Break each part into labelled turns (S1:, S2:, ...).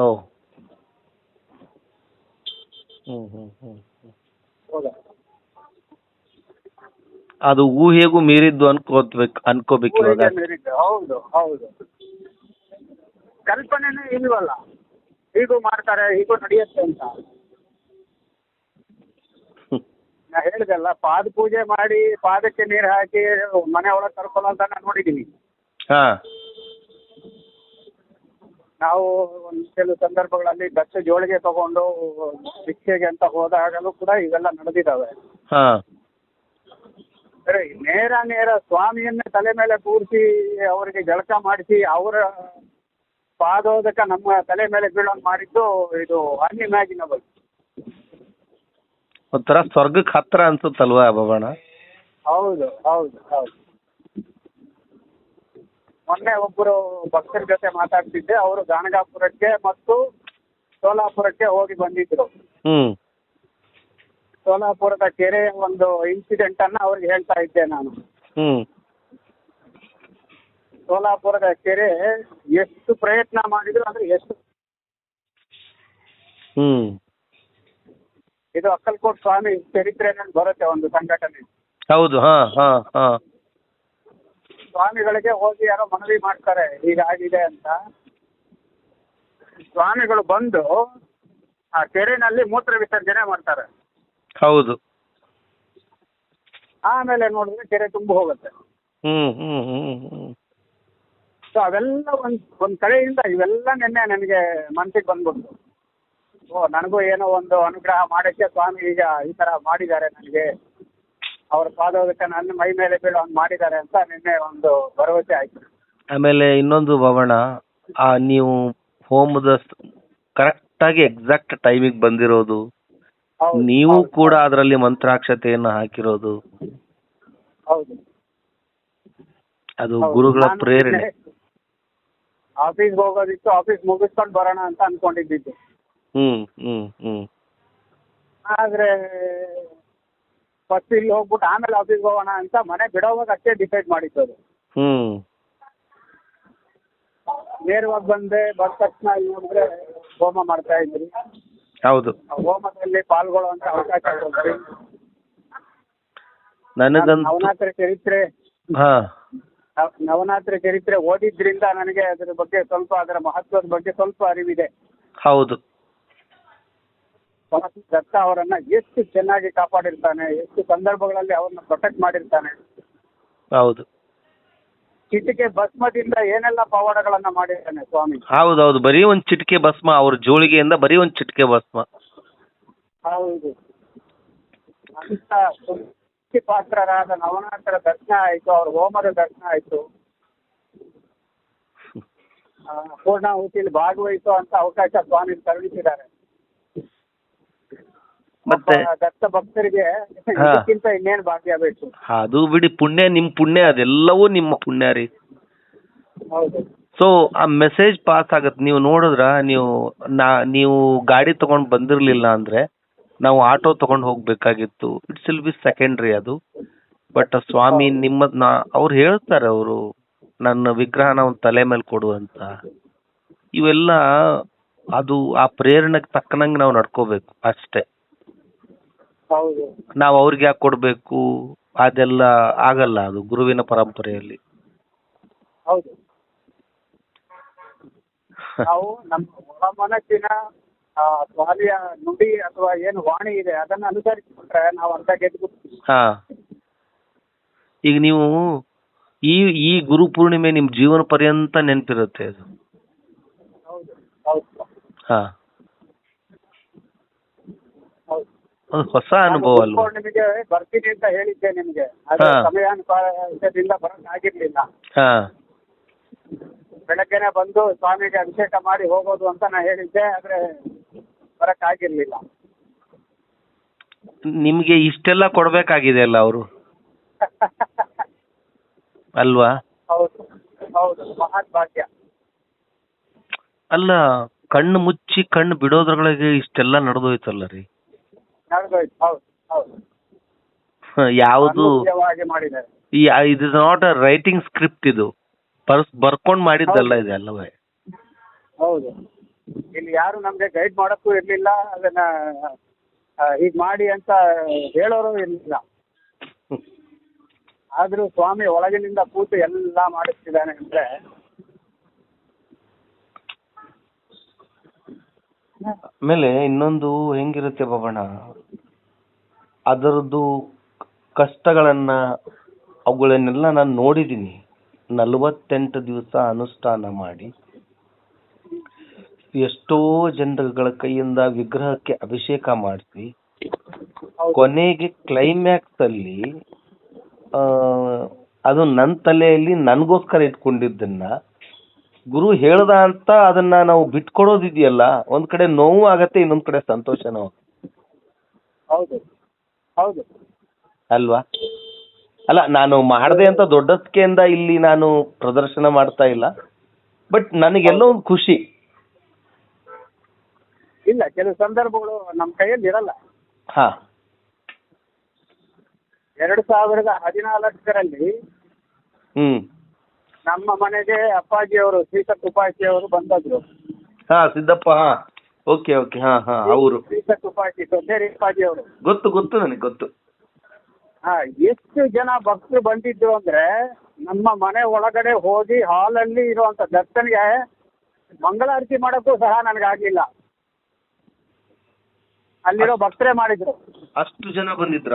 S1: ಓ. ಹ್ಮ್.
S2: ಹೌದಾ?
S1: ಅದು ಊಹೆಗೂ ಮೀರಿದ್ದು ಅನ್ಕೋಬೇಕು ಇವಾಗ.
S2: ಊರಿಗೆ ಮೀರಿದ್ದು. ಹೌದು ಹೌದು. ಕಲ್ಪನೆನೇ ಇಲ್ವಲ್ಲ, ಹೀಗೂ ಮಾಡ್ತಾರೆ ಹೀಗೂ ನಡೆಯುತ್ತೆ ಅಂತ. ನಾ ಹೇಳಿದೆಲ್ಲ, ಪಾದ ಪೂಜೆ ಮಾಡಿ ಪಾದಕ್ಕೆ ನೀರು ಹಾಕಿ ಮನೆ ಒಳಗೆ ಕರ್ಕೊಳ್ಳೋಂತ ನಾನು ನೋಡಿದ್ದೀನಿ.
S1: ಹಾ.
S2: ನಾವು ಒಂದು ಕೆಲವು ಸಂದರ್ಭಗಳಲ್ಲಿ ದಕ್ಷ ಜೋಳಿಗೆ ತಗೊಂಡು ಭಿಕ್ಷೆಗೆ ಅಂತ ಹೋದಾಗಲೂ ಕೂಡ ಇವೆಲ್ಲ ನಡೆದಿದ್ದಾವೆ.
S1: ಹಾ.
S2: ನೇರ ಸ್ವಾಮಿಯನ್ನೇ ತಲೆ ಮೇಲೆ ಕೂರಿಸಿ ಅವರಿಗೆ ಜಳಕ ಮಾಡಿಸಿ ಅವರ ಪಾದೋದಕ ನಮ್ಮ ತಲೆ ಮೇಲೆ ಬೀಳೋಂಗ್ ಮಾಡಿದ್ದು ಇದು ಅನ್ಇಮ್ಯಾಜಿನಬಲ್.
S1: ಒಂಥರ ಸ್ವರ್ಗಕ್ಕೆ ಹತ್ರ ಅನ್ಸುತ್ತಲ್ವಾ ಬಾಬಣ್ಣ?
S2: ಹೌದು ಹೌದು ಹೌದು. ಮೊನ್ನೆ ಒಬ್ಬರು ಭಕ್ತರ ಜೊತೆ ಮಾತಾಡ್ತಿದ್ದೆ. ಅವರು ಗಾಣಗಾಪುರಕ್ಕೆ ಮತ್ತು ಸೋಲಾಪುರಕ್ಕೆ ಹೋಗಿ ಬಂದಿದ್ರು.
S1: ಹ್ಮ್.
S2: ಸೋಲಾಪುರದ ಕೆರೆ ಒಂದು ಇನ್ಸಿಡೆಂಟ್ ಅನ್ನ ಅವ್ರಿಗೆ ಹೇಳ್ತಾ ಇದ್ದೆ ನಾನು.
S1: ಹ್ಮ್.
S2: ಸೋಲಾಪುರದ ಕೆರೆ ಎಷ್ಟು ಪ್ರಯತ್ನ ಮಾಡಿದ್ರು ಅಂದ್ರೆ ಎಷ್ಟು.
S1: ಹ್ಮ್.
S2: ಇದು ಅಕ್ಕಲ್ಕೋಟ್ ಸ್ವಾಮಿ ಚರಿತ್ರೆನಲ್ಲಿ ಬರುತ್ತೆ ಒಂದು ಸಂಘಟನೆ.
S1: ಹೌದು. ಹಾ ಹಾ ಹಾ.
S2: ಸ್ವಾಮಿಗಳಿಗೆ ಹೋಗಿ ಯಾರೋ ಮನವಿ ಮಾಡ್ತಾರೆ ಹೀಗಾಗಿದೆ ಅಂತ. ಸ್ವಾಮಿಗಳು ಬಂದು ಆ ಕೆರೆನಲ್ಲಿ ಮೂತ್ರ ವಿಸರ್ಜನೆ ಮಾಡ್ತಾರೆ.
S1: ಹೌದು.
S2: ಆಮೇಲೆ ನೋಡಿದ್ರೆ ಕೆರೆ ತುಂಬ ಹೋಗುತ್ತೆ.
S1: ಹ್ಮ್ ಹ್ಮ್ ಹ್ಮ್ ಹ್ಮ್.
S2: ಸೊ ಅವೆಲ್ಲ ಒಂದ್ ಕಡೆಯಿಂದ ಇವೆಲ್ಲ ನಿನ್ನೆ ನನಗೆ ಮನಸ್ಸಿಗೆ ಬಂದ್ಬಿಡ್ತು. ಓ, ನನಗೂ ಏನೋ ಒಂದು ಅನುಗ್ರಹ ಮಾಡಕ್ಕೆ ಸ್ವಾಮಿ ಈಗ ಈ ತರ ಮಾಡಿದ್ದಾರೆ, ನನಗೆ ಅವ್ರ ಪಾದೋದಕ್ಕೆ ನನ್ನ ಮೈ ಮೇಲೆ ಬೀಳೋ ಹಂಗೆ ಮಾಡಿದ್ದಾರೆ ಅಂತ ನಿನ್ನೆ ಒಂದು ಭರವಸೆ ಆಯ್ತು.
S1: ಆಮೇಲೆ ಇನ್ನೊಂದು ಬಾಬಣ್ಣ, ನೀವು ಹೋಮದ ಕರೆಕ್ಟಾಗಿ ಎಕ್ಸಾಕ್ಟ್ ಟೈಮಿಗೆ ಬಂದಿರೋದು,
S2: ಹೌದು,
S1: ನೀವು
S2: ಹೌದು,
S1: ಕೂಡ ಅದರಲ್ಲಿ ಮಂತ್ರಾಕ್ಷತೆಯನ್ನು ಹಾಕಿರೋದು,
S2: ಹೌದು,
S1: ಅದು
S2: ಹೌದು.
S1: ಗುರುಗಳ
S2: ನಾನು
S1: ಪ್ರೇರಣೆ.
S2: ಆಫೀಸ್ಗೆ ಹೋಗೋದಿತ್ತು, ಆಫೀಸ್ ಮುಗಿಸ್ಕೊಂಡು ಬರೋಣ ಅಂತ ಅನ್ಕೊಂಡಿದ್ದಿದ್ದು.
S1: ಹ್ಮ್ ಹ್ಮ್ ಹ್ಮ್.
S2: ಆದ್ರೆ ಫಸ್ಟ್ ಇಲ್ಲಿ ಹೋಗ್ಬಿಟ್ಟು ಆಮೇಲೆ ಆಫೀಸ್ಗೆ ಹೋಗೋಣ ಅಂತ ಮನೆ ಬಿಡೋವಾಗ ಅಷ್ಟೇ ಡಿಸೈಡ್ ಮಾಡಿದ್ದು ಅದು.
S1: ಹ್ಮ್.
S2: ನೇರವಾಗಿ ಬಂದೆ. ಬಂದ ತಕ್ಷಣ ಇಲ್ಲಿ ನೋಡಿದ್ರೆ ಹೋಮ ಮಾಡ್ತಾ ಇದ್ರಿ.
S1: ಹೌದು.
S2: ಹೋಮದಲ್ಲಿ ಪಾಲ್ಗೊಳ್ಳುವಂತ ಅವಕಾಶ ಕೊಡ್ರಿ.
S1: ನನಗಂತೂ
S2: ನವರಾತ್ರಿ ಚರಿತ್ರೆ
S1: ಹಾ
S2: ನವರಾತ್ರಿ ಚರಿತ್ರೆ ಓದಿದ್ರಿಂದ ನನಗೆ ಅದರ ಬಗ್ಗೆ ಸ್ವಲ್ಪ, ಅದರ ಮಹತ್ವದ ಬಗ್ಗೆ ಸ್ವಲ್ಪ ಅರಿವಿದೆ.
S1: ಹೌದು.
S2: ದತ್ತ ಅವರನ್ನ ಎಷ್ಟು ಚೆನ್ನಾಗಿ ಕಾಪಾಡಿರ್ತಾನೆ, ಎಷ್ಟು ಸಂದರ್ಭಗಳಲ್ಲಿ ಅವ್ರನ್ನ ಪ್ರೊಟೆಕ್ಟ್ ಮಾಡಿರ್ತಾನೆ.
S1: ಹೌದು.
S2: ಚಿಟಿಕೆ ಭಸ್ಮದಿಂದ ಏನೆಲ್ಲ ಪವಾಡಗಳನ್ನ ಮಾಡಿರ್ತಾನೆ ಸ್ವಾಮಿ.
S1: ಹೌದೌದು. ಬರೀ ಒಂದ್ ಚಿಟಿಕೆ ಭಸ್ಮ, ಅವ್ರ ಜೋಳಿಗೆಯಿಂದ ಬರೀ ಒಂದ್ ಚಿಟಿಕೆ ಭಸ್ಮ.
S2: ಹೌದು. ಅಂತ ಪಾತ್ರರಾದ ನವನಾಥರ ದರ್ಶನ ಆಯ್ತು, ಅವ್ರ ಹೋಮದ ದರ್ಶನ ಆಯ್ತು, ಪೂರ್ಣಾಹುತಿಯಲ್ಲಿ ಭಾಗವಹಿಸುವಂತ ಅವಕಾಶ ಸ್ವಾಮಿ ಕರುಣಿಸಿದ್ದಾರೆ.
S1: ಮತ್ತೆ
S2: ದತ್ತ ಭಕ್ತರಿಗೆ ಇದಕ್ಕಿಂತ ಇನ್ನೇನು ಭಾಗ್ಯ ಬೇಕು?
S1: ಅದು ಬಿಡಿ, ಪುಣ್ಯ ನಿಮ್ ಪುಣ್ಯ, ಅದೆಲ್ಲವೂ ನಿಮ್ಮ ಪುಣ್ಯ ರೀ.
S2: ಹೌದು.
S1: ಸೊ ಆ ಮೆಸೇಜ್ ಪಾಸ್ ಆಗತ್ತೆ. ನೀವು ನೋಡಿದ್ರ, ನೀವು ಗಾಡಿ ತಗೊಂಡ್ ಬಂದಿರ್ಲಿಲ್ಲ ಅಂದ್ರೆ ನಾವು ಆಟೋ ತಗೊಂಡ್ ಹೋಗ್ಬೇಕಾಗಿತ್ತು. ಇಟ್ಸ್ ವಿಲ್ ಬಿ ಸೆಕೆಂಡ್ರಿ ಅದು. ಬಟ್ ಸ್ವಾಮಿ ಅವ್ರು ಹೇಳ್ತಾರೆ, ಅವರು ನನ್ನ ವಿಗ್ರಹನ ಒಂದು ತಲೆ ಮೇಲೆ ಕೊಡು ಅಂತ. ಇವೆಲ್ಲ ಅದು ಆ ಪ್ರೇರಣೆಗೆ ತಕ್ಕನಂಗೆ ನಾವು ನಡ್ಕೋಬೇಕು ಅಷ್ಟೇ.
S2: ಹೌದು.
S1: ನಾವು ಅವ್ರಿಗೆ ಯಾಕೆ ಕೊಡ್ಬೇಕು, ಅದೆಲ್ಲ ಆಗಲ್ಲ. ಅದು ಗುರುವಿನ ಪರಂಪರೆಯಲ್ಲಿ.
S2: ಹೌದು. ನಾವು ನಮ್ಮ ಮನಸ್ಸಿನ ಸ್ವಾಮಿಯ ನುಡಿ ಅಥವಾ ಏನು ವಾಣಿ ಇದೆ ಅದನ್ನ ಅನುಸರಿಸಿಕೊಂಡ್ರೆ ನಾವು ಅಂತ ಗೆದ್ದು.
S1: ಹಾ. ಈಗ ನೀವು ಈ ಗುರು ಪೂರ್ಣಿಮೆ ನಿಮ್ ಜೀವನ ಪರ್ಯಂತ ನೆನಪಿರುತ್ತೆ ಅದು.
S2: ಹೌದು ಹೌದು
S1: ಹಾ.
S2: ಹೌದು.
S1: ಒಂದು ಹೊಸ ಅನುಭವ ಅಲ್ವಾ?
S2: ನಿಮಗೆ ಬರ್ತೀನಿ ಅಂತ ಹೇಳಿದ್ದೆ ನಿಮ್ಗೆ, ಅದು ಸಮಯಾನುಸಾರದಿಂದ ಬರಕ್ ಆಗಿರ್ಲಿಲ್ಲ.
S1: ಹಾ.
S2: ಬೆಳಗ್ಗೆನೆ ಬಂದು ಸ್ವಾಮಿಗೆ ಅಭಿಷೇಕ ಮಾಡಿ ಹೋಗೋದು ಅಂತ ನಾ ಹೇಳಿದ್ದೆ, ಆದ್ರೆ ಬರಕ್ ಆಗಿರ್ಲಿಲ್ಲ.
S1: ನಿಮ್ಗೆ ಇಷ್ಟೆಲ್ಲ ಕೊಡ್ಬೇಕಾಗಿದೆ ಅಲ್ಲ ಅವರು, ಅಲ್ವಾ?
S2: ಹೌದು ಹೌದು, ಮಹತ್ ಭಾಗ್ಯ.
S1: ಅಲ್ಲ, ಕಣ್ಣು ಮುಚ್ಚಿ ಕಣ್ಣು ಬಿಡೋದ್ರೊಳಗೆ ಇಷ್ಟೆಲ್ಲ ನಡೆದೋಯ್ತಲ್ಲ ರೀ.
S2: ನಡೆದೋಯ್ತು. ಹೌದು ಹೌದು.
S1: ಯಾವುದು
S2: ಮಾಡಿದ್ದಾರೆ.
S1: It is not a writing script, ಇದು ಬರ್ಕೊಂಡ್ ಮಾಡಿದ್ದಲ್ಲ ಇದೆಲ್ಲವೇ.
S2: ಹೌದು. ಇಲ್ಲಿ ಯಾರು ನಮಗೆ ಗೈಡ್ ಮಾಡೋಕ್ಕೂ ಇರಲಿಲ್ಲ, ಅದನ್ನ ಹೀಗೆ ಮಾಡಿ ಅಂತ ಹೇಳೋರು ಇರಲಿಲ್ಲ. ಆದರೂ ಸ್ವಾಮಿ ಒಳಗಿನಿಂದ ಕೂತು ಎಲ್ಲ ಮಾಡಿಸ್ತಿದ್ದಾನೆ ಅಂದರೆ
S1: ಆಮೇಲೆ ಇನ್ನೊಂದು ಹೆಂಗಿರುತ್ತೆ ಬಾಬಣ್ಣ, ಅದರದ್ದು ಕಷ್ಟಗಳನ್ನ ಅವುಗಳನ್ನೆಲ್ಲ ನಾನು ನೋಡಿದ್ದೀನಿ. 48 ದಿವಸ ಅನುಷ್ಠಾನ ಮಾಡಿ ಎಷ್ಟೋ ಜನಗಳ ಕೈಯಿಂದ ವಿಗ್ರಹಕ್ಕೆ ಅಭಿಷೇಕ ಮಾಡಿಸಿ ಕೊನೆಗೆ ಕ್ಲೈಮ್ಯಾಕ್ಸ್ ಅಲ್ಲಿ ಅದು ನನ್ನ ತಲೆಯಲ್ಲಿ ನನಗೋಸ್ಕರ ಇಟ್ಕೊಂಡಿದ್ದನ್ನ ಗುರು ಹೇಳ್ದ ಅಂತ ಅದನ್ನ ನಾವು ಬಿಟ್ಕೊಡೋದಿದೆಯಲ್ಲ, ಒಂದ್ ಕಡೆ ನೋವು ಆಗತ್ತೆ, ಇನ್ನೊಂದ್ ಕಡೆ ಸಂತೋಷನೂ
S2: ಹೌದು ಹೌದು
S1: ಅಲ್ವಾ? ಅಲ್ಲ, ನಾನು ಮಾಡದೆ ಅಂತ ದೊಡ್ಡಸ್ಕೆಯಿಂದ ಇಲ್ಲಿ ನಾನು ಪ್ರದರ್ಶನ ಮಾಡ್ತಾ ಇಲ್ಲ, ಬಟ್ ನನಗೆಲ್ಲೋ ಒಂದು ಖುಷಿ.
S2: ಇಲ್ಲ, ಕೆಲವು ಸಂದರ್ಭಗಳು ನಮ್ಮ ಕೈಯಲ್ಲಿ ಇರಲ್ಲ.
S1: ಹಾ
S2: 2014ರಲ್ಲಿ ನಮ್ಮ ಮನೆಗೆ ಅಪ್ಪಾಜಿಯವರು ಶ್ರೀಸತ್ ಉಪಾಸಿಯವರು ಬಂದದ್ರು.
S1: ಹಾ ಸಿದ್ದಪ್ಪ, ಹಾ ಓಕೆ ಓಕೆ, ಹಾ ಹಾ ಅವರು
S2: ಶ್ರೀಸತ್ ಉಪಾಸಿ ಸೊಸೇರಿ ಅಪ್ಪಾಜಿಯವರು.
S1: ಗೊತ್ತು ನನಗೆ ಗೊತ್ತು.
S2: ಹಾ, ಎಷ್ಟು ಜನ ಭಕ್ತರು ಬಂದಿದ್ರು ಅಂದ್ರೆ ನಮ್ಮ ಮನೆ ಒಳಗಡೆ ಹೋಗಿ ಹಾಲಲ್ಲಿ ಇರುವಂತ ದರ್ಶನಿಗೆ ಮಂಗಳಾರತಿ ಮಾಡೋಕ್ಕೂ ಸಹ ನನಗಾಗ್ಲಿಲ್ಲ. ಅಲ್ಲಿರೋ ಭಕ್ತರೇ ಮಾಡಿದ್ರು.
S1: ಅಷ್ಟು ಜನ ಬಂದಿದ್ರ?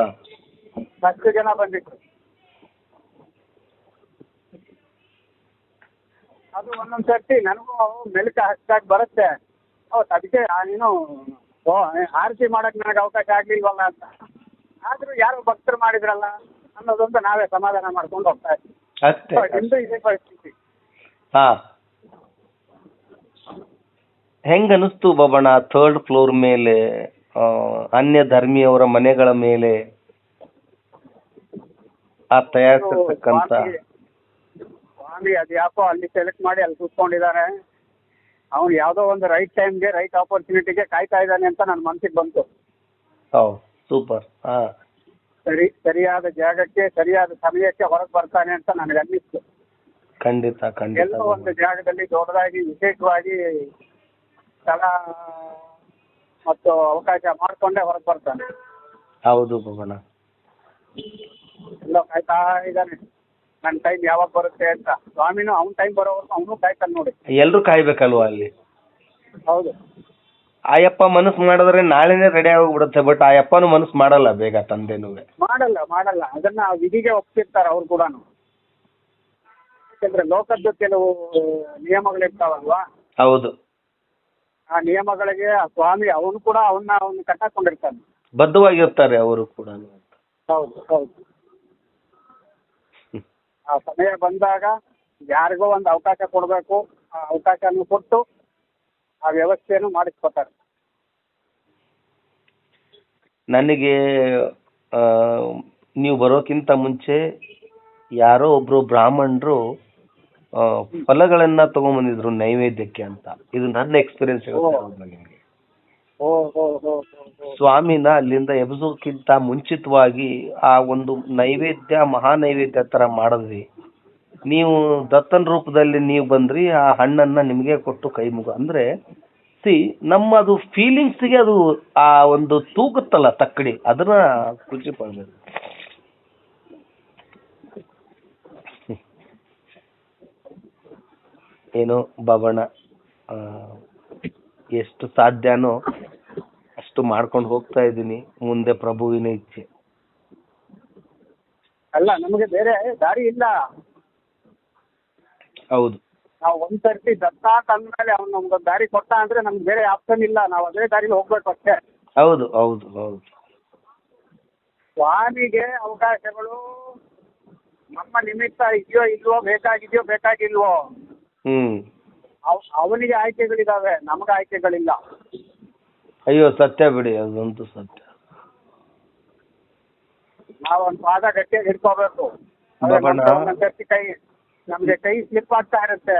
S2: ಅಷ್ಟು ಜನ ಬಂದಿದ್ರು. ಅದು ಒಂದೊಂದ್ ಸರ್ತಿ ನನಗೂ ಮೆಲುಕು ಹಚ್ಚಾಗಿ ಬರುತ್ತೆ. ಹೌದು, ಅದಕ್ಕೆ ನೀನು ಆರತಿ ಮಾಡಕ್ ನನಗೆ ಅವಕಾಶ ಆಗ್ಲಿಲ್ವಲ್ಲ ಅಂತ. ಆದ್ರೂ ಯಾರೋ ಭಕ್ತರು ಮಾಡಿದ್ರಲ್ಲ ಅನ್ನೋದೊಂದು ನಾವೇ ಸಮಾಧಾನ ಮಾಡ್ಕೊಂಡು ಹೋಗ್ತಾ ಇದ್ವಿ.
S1: ಅಷ್ಟೇ.
S2: ಇಂದು ಇದೇ ಪರಿಸ್ಥಿತಿ.
S1: ಹಾ, ಹೆಂಗ ಅನಿಸ್ತು ಬಾಬಣ್ಣ 3rd ಫ್ಲೋರ್ ಮೇಲೆ ಅನ್ಯ ಧರ್ಮೀಯವರ ಮನೆಗಳ ಮೇಲೆ ಆ ತಯಾರಿಸಿರ್ತಕ್ಕಂತ
S2: ಸ್ವಾಮಿ ಅದು ಯಾಕೋ ಅಲ್ಲಿ ಸೆಲೆಕ್ಟ್ ಮಾಡಿ ಅಲ್ಲಿ ಕೂತ್ಕೊಂಡಿದ್ದಾರೆ. ಅವನು ಯಾವುದೋ ಒಂದು ರೈಟ್ ಟೈಮ್ಗೆ ರೈಟ್ ಆಪರ್ಚುನಿಟಿಗೆ ಕಾಯ್ತಾ ಇದ್ದಾನೆ ಅಂತ ನನ್ನ ಮನಸ್ಸಿಗೆ ಬಂತು.
S1: ಹೌದು, ಸೂಪರ್. ಹಾ,
S2: ಸರಿಯಾದ ಜಾಗಕ್ಕೆ ಸರಿಯಾದ ಸಮಯಕ್ಕೆ ಹೊರಗೆ ಬರ್ತಾನೆ ಅಂತ ನನಗೆ ಅನ್ನಿಸ್ತು.
S1: ಖಂಡಿತ ಖಂಡಿತ.
S2: ಎಲ್ಲೋ ಒಂದು ಜಾಗದಲ್ಲಿ ದೊಡ್ಡದಾಗಿ ವಿಶೇಷವಾಗಿ ಸ್ಥಳ ಮತ್ತು ಅವಕಾಶ ಮಾಡಿಕೊಂಡೇ ಹೊರಗೆ ಬರ್ತಾನೆ.
S1: ಹೌದು ಬಾಬಣ್ಣ.
S2: ಎಲ್ಲೋ ಕಾಯ್ತಾ ಇದ್ದಾನೆ ನನ್ನ ಟೈಮ್ ಯಾವಾಗ ಬರುತ್ತೆ ಅಂತ. ಸ್ವಾಮಿನೂ ಅವ್ನ ಟೈಮ್ ಬರೋವರೆಗೂ ಅವನು ಕಾಯ್ತಾನೆ ನೋಡಿ.
S1: ಎಲ್ರು ಕಾಯ್ಬೇಕಲ್ವಾ ಅಲ್ಲಿ?
S2: ಹೌದು.
S1: ಆಯಪ್ಪ ಮನಸ್ಸು ಮಾಡಿದ್ರೆ ನಾಳೆನೇ ರೆಡಿ ಆಗೋಗ್ಬಿಡುತ್ತೆ, ಬಟ್ ಆಯಪ್ಪನೂ ಮನಸ್ಸು ಮಾಡಲ್ಲ ಬೇಗ, ತಂದೆನೂ
S2: ಮಾಡಲ್ಲ. ಅದನ್ನ ವಿಧಿಗೆ ಒಪ್ಪಿರ್ತಾರೆ ಅವ್ರು ಕೂಡ. ಯಾಕಂದ್ರೆ ಲೋಕದ್ದು ಕೆಲವು ನಿಯಮಗಳಿರ್ತಾವಲ್ವಾ?
S1: ಹೌದು.
S2: ಆ ನಿಯಮಗಳಿಗೆ ಆ ಸ್ವಾಮಿ ಅವನು ಕೂಡ ಅವನ್ನ ಕಟ್ಟಾಕೊಂಡಿರ್ತಾನೆ.
S1: ಬದ್ಧವಾಗಿರ್ತಾರೆ ಅವರು ಕೂಡ.
S2: ಹೌದು. ಆ ಸಮಯ ಬಂದಾಗ ಯಾರಿಗೋ ಒಂದು ಅವಕಾಶ ಕೊಡಬೇಕು. ಆ ಅವಕಾಶನೂ ಕೊಟ್ಟು ಆ ವ್ಯವಸ್ಥೆಯನ್ನು ಮಾಡಿಸ್ಕೊತಾರೆ.
S1: ನನಗೆ ನೀವು ಬರೋಕ್ಕಿಂತ ಮುಂಚೆ ಯಾರೋ ಒಬ್ರು ಬ್ರಾಹ್ಮಣರು ಫಲಗಳನ್ನ ತಗೊಂಡ್ಬಂದಿದ್ರು ನೈವೇದ್ಯಕ್ಕೆ ಅಂತ. ಇದು ನನ್ನ ಎಕ್ಸ್ಪೀರಿಯನ್ಸ್ ನಿಮಗೆ. ಸ್ವಾಮಿನ ಅಲ್ಲಿಂದ ಎಬ್ಸೋಕ್ಕಿಂತ ಮುಂಚಿತವಾಗಿ ಆ ಒಂದು ನೈವೇದ್ಯ ಮಹಾ ನೈವೇದ್ಯ ತರ ಮಾಡಿದ್ವಿ. ನೀವು ದತ್ತನ ರೂಪದಲ್ಲಿ ನೀವು ಬಂದ್ರಿ, ಆ ಹಣ್ಣನ್ನ ನಿಮಗೆ ಕೊಟ್ಟು ಕೈ ಮುಗ ಅಂದ್ರೆ ನಮ್ಮದು ಫೀಲಿಂಗ್ಸ್ಗೆ ಅದು ಆ ಒಂದು ತೂಗುತ್ತಲ್ಲ ತಕ್ಕಡಿ, ಅದನ್ನ ಖುಷಿ ಪಡ್ಬೇಕು. ಏನೋ ಬಾಬಣ್ಣ, ಎಷ್ಟು ಸಾಧ್ಯನೋ ಅಷ್ಟು ಮಾಡ್ಕೊಂಡು ಹೋಗ್ತಾ ಇದ್ದೀನಿ. ಮುಂದೆ ಪ್ರಭುವಿನ ಇಚ್ಛೆ.
S2: ಅಲ್ಲ, ನಮಗೆ ಬೇರೆ ದಾರಿ ಇಲ್ಲ.
S1: ಹೌದು.
S2: ನಾವು ಒಂದ್ಸರ್ತಿ ದತ್ತ ತಂದ್ಮೇಲೆ ಅವ್ನು ನಮ್ಗೊಂದು ದಾರಿ ಕೊಟ್ಟ ಅಂದ್ರೆ ನಮ್ಗೆ ಬೇರೆ ಆಪ್ಷನ್ ಇಲ್ಲ. ನಾವು ಅದೇ ದಾರಿಲಿ ಹೋಗ್ಬೇಕು ಅಷ್ಟೇ.
S1: ಹೌದು.
S2: ಸ್ವಾಮಿಗೆ ಅವಕಾಶಗಳು ನಮ್ಮ ನಿಮಿತ್ತ ಇದೆಯೋ ಇಲ್ವೋ, ಬೇಕಾಗಿಲ್ವೋ ಅವನಿಗೆ ಆಯ್ಕೆಗಳಿದಾವೆ, ನಮಗೆ ಆಯ್ಕೆಗಳಿಲ್ಲ.
S1: ಅಯ್ಯೋ ಸತ್ಯ ಬಿಡಿ, ಅದಂತೂ ಸತ್ಯ.
S2: ನಾವೊಂದು ಪಾದ ಗಟ್ಟಿಯಾಗಿ ಹಿಡ್ಕೋಬೇಕು. ನಮ್ಗೆ ಕೈ ಸ್ಲಿಪ್ ಆಗ್ತಾ ಇರುತ್ತೆ.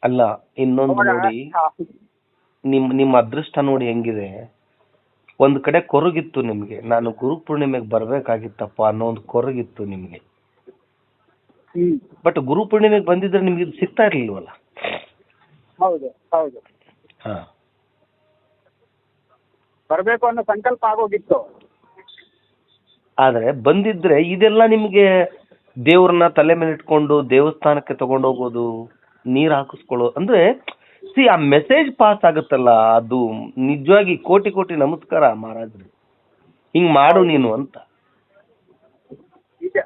S1: ಅಲ್ಲ, ಇನ್ನೊಂದು ನೋಡಿ, ನಿಮ್ಮ ಅದೃಷ್ಟ ನೋಡಿ ಹೆಂಗಿದೆ. ಒಂದ್ ಕಡೆ ಕೊರಗಿತ್ತು ನಿಮ್ಗೆ, ನಾನು ಗುರು ಪೂರ್ಣಿಮೆಗೆ ಬರ್ಬೇಕಾಗಿತ್ತಪ್ಪ ಅನ್ನೋ ಒಂದು ಕೊರಗಿತ್ತು ನಿಮ್ಗೆ. ಬಟ್ ಗುರು ಪೂರ್ಣಿಮೆಗೆ ಬಂದಿದ್ರೆ ನಿಮ್ಗೆ ಇದು ಸಿಗ್ತಾ ಇರ್ಲಿಲ್ವಲ್ಲ.
S2: ಹೌದು ಹೌದು
S1: ಹಾ.
S2: ಬರಬೇಕು ಅನ್ನೋ ಸಂಕಲ್ಪ ಆಗೋಗಿತ್ತು.
S1: ಆದ್ರೆ ಬಂದಿದ್ರೆ ಇದೆಲ್ಲ ನಿಮ್ಗೆ ದೇವ್ರನ್ನ ತಲೆ ಮೇಲೆ ಇಟ್ಕೊಂಡು ದೇವಸ್ಥಾನಕ್ಕೆ ತಗೊಂಡೋಗೋದು, ನೀರ್ ಹಾಕಿಸ್ಕೊಳ್ಳೋದು ಅಂದ್ರೆ ಆ ಮೆಸೇಜ್ ಪಾಸ್ ಆಗುತ್ತಲ್ಲ, ಅದು ನಿಜವಾಗಿ ಕೋಟಿ ಕೋಟಿ ನಮಸ್ಕಾರ ಮಹಾರಾಜ್ರೆ, ಹಿಂಗ್ ಮಾಡು ನೀನು ಅಂತ.
S2: ನಿಜ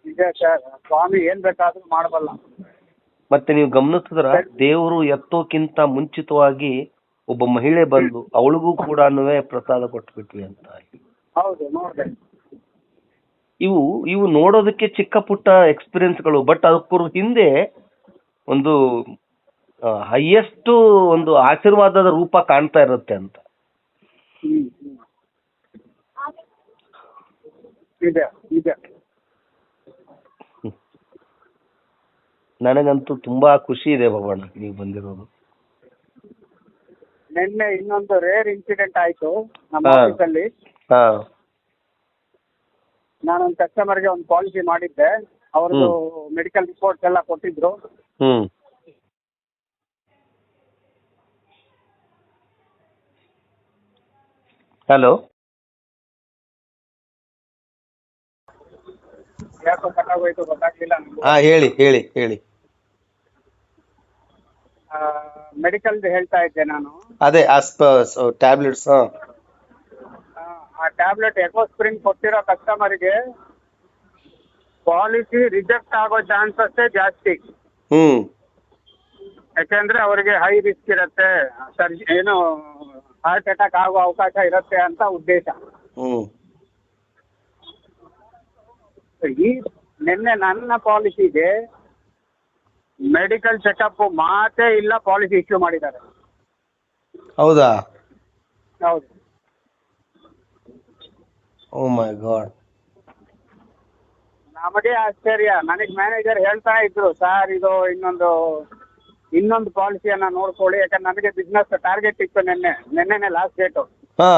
S2: ನಿಜ ಸರ್, ಸ್ವಾಮಿ ಏನ್ ಬೇಕಾದ್ರೂ ಮಾಡಬಲ್ಲ.
S1: ಮತ್ತೆ ನೀವು ಗಮನಿಸಿದ್ರ ದೇವರು ಎತ್ತೋಕ್ಕಿಂತ ಮುಂಚಿತವಾಗಿ ಒಬ್ಬ ಮಹಿಳೆ ಬಂದು ಅವಳಿಗೂ ಕೂಡ ಪ್ರಸಾದ ಕೊಟ್ಬಿಟ್ವಿ ಅಂತ.
S2: ಹೌದು ನೋಡ್ದೆ.
S1: ಇವು ನೋಡೋದಕ್ಕೆ ಚಿಕ್ಕ ಪುಟ್ಟ ಎಕ್ಸ್ಪೀರಿಯನ್ಸ್ಗಳು, ಬಟ್ ಅದಕ್ಕೂ ಹಿಂದೆ ಒಂದು ಹೈಯೆಸ್ಟ್ ಒಂದು ಆಶೀರ್ವಾದದ ರೂಪ ಕಾಣ್ತಾ ಇರುತ್ತೆ ಅಂತ.
S2: ನಿಜ ನಿಜ.
S1: ನನಗಂತೂ ತುಂಬಾ ಖುಷಿ ಇದೆ ಬಾಬಣ್ಣ ನೀವು ಬಂದಿರೋದು.
S2: ನಿನ್ನೆ ಇನ್ನೊಂದು ರೇರ್ ಇನ್ಸಿಡೆಂಟ್ ಆಯ್ತು ನಮ್ಮ
S1: ಹಾ.
S2: ಆಫೀಸಲ್ಲಿ.
S1: ಹಾ.
S2: ನಾನೊಂದು ಕಸ್ಟಮರ್ಗೆ ಒಂದು ಪಾಲಿಸಿ ಮಾಡಿದ್ದೆ, ಅವ್ರದ್ದು ಮೆಡಿಕಲ್ ರಿಪೋರ್ಟ್ಸ್ ಎಲ್ಲ ಕೊಟ್ಟಿದ್ರು.
S1: ಹ್ಮ್. ಹಲೋ.
S2: ಯಾಕೋ ಕಟ್ಟಾಗೋಯ್ತು ಗೊತ್ತಾಗ್ಲಿಲ್ಲ ನನಗೆ.
S1: ಹಾ, ಹೇಳಿ ಹೇಳಿ ಹೇಳಿ.
S2: ಮೆಡಿಕಲ್ದು ಹೇಳ್ತಾ ಇದ್ದೆ ನಾನು.
S1: ಅದೇ ಟ್ಯಾಬ್ಲೆಟ್ಸ್.
S2: ಆ ಟ್ಯಾಬ್ಲೆಟ್ ಎಕೋಸ್ಪ್ರಿನ್ ಕೊಟ್ಟಿರೋ ಕಸ್ಟಮರ್ಗೆ ಪಾಲಿಸಿ ರಿಜೆಕ್ಟ್ ಆಗೋ ಚಾನ್ಸಸ್ಸೇ ಜಾಸ್ತಿ.
S1: ಹ್ಮ್.
S2: ಯಾಕೆಂದ್ರೆ ಅವರಿಗೆ ಹೈ ರಿಸ್ಕ್ ಇರುತ್ತೆ, ಏನು ಹಾರ್ಟ್ ಅಟ್ಯಾಕ್ ಆಗೋ ಅವಕಾಶ ಇರುತ್ತೆ ಅಂತ ಉದ್ದೇಶ.
S1: ಹ್ಮ್.
S2: ಈ ನಿನ್ನೆ ನನ್ನ ಪಾಲಿಸಿಗೆ ಮೆಡಿಕಲ್ ಚೆಕಪ್ ಮಾತೇ ಇಲ್ಲ, ಪಾಲಿಸಿ ಇಶ್ಯೂ ಮಾಡಿದ್ದಾರೆ.
S1: ಹೌದಾ?
S2: ಹೌದು.
S1: ಓ ಮೈ ಗಾಡ್.
S2: ನಮಗೆ ಆಶ್ಚರ್ಯ. ನನಗೆ ಮ್ಯಾನೇಜರ್ ಹೇಳ್ತಾ ಇದ್ರು, ಸರ್ ಇದು ಇನ್ನೊಂದು ಪಾಲಿಸಿಯನ್ನ ನೋಡ್ಕೊಳ್ಳಿ, ಯಾಕಂದ್ರೆ ನನಗೆ ಬಿಸ್ನೆಸ್ ಟಾರ್ಗೆಟ್ ಇತ್ತು. ನಿನ್ನೆನೆ ಲಾಸ್ಟ್ ಡೇಟು.
S1: ಹಾ.